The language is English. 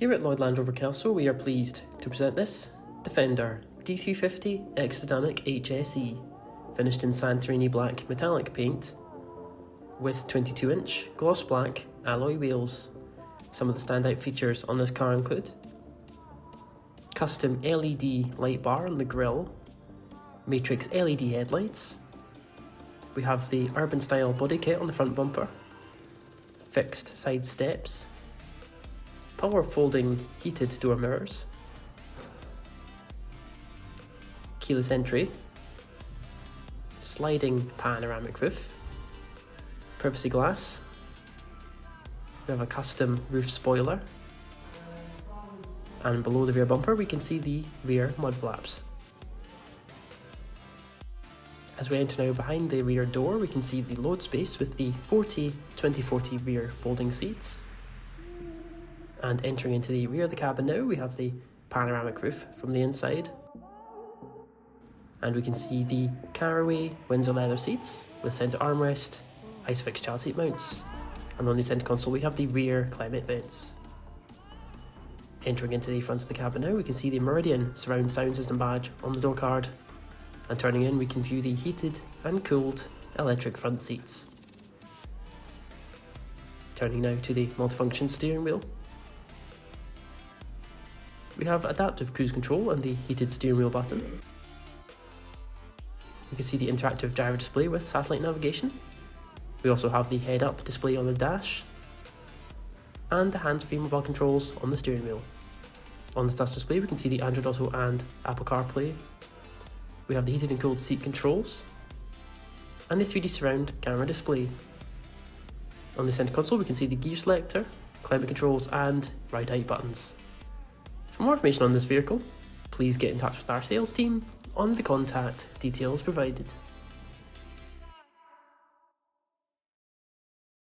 Here at Lloyd Rover Kelso, we are pleased to present this Defender D350 X-Dynamic HSE, finished in Santorini Black metallic paint with 22-inch gloss black alloy wheels. Some of the standout features on this car include custom LED light bar on the grille, matrix LED headlights. We have the urban style body kit on the front bumper, fixed side steps, power folding heated door mirrors, keyless entry, sliding panoramic roof, privacy glass. We have a custom roof spoiler, and below the rear bumper we can see the rear mud flaps. As we enter now behind the rear door, we can see the load space with the 2040 rear folding seats. And entering into the rear of the cabin now, we have the panoramic roof from the inside. And we can see the Caraway Windsor Leather seats with centre armrest, ISOFIX child seat mounts. And on the centre console we have the rear climate vents. Entering into the front of the cabin now, we can see the Meridian surround sound system badge on the door card. And turning in, we can view the heated and cooled electric front seats. Turning now to the multifunction steering wheel. We have adaptive cruise control and the heated steering wheel button. You can see the interactive driver display with satellite navigation. We also have the head-up display on the dash and the hands-free mobile controls on the steering wheel. On the touch display we can see the Android Auto and Apple CarPlay. We have the heated and cooled seat controls and the 3D surround camera display. On the centre console we can see the gear selector, climate controls and ride height buttons. For more information on this vehicle, please get in touch with our sales team on the contact details provided.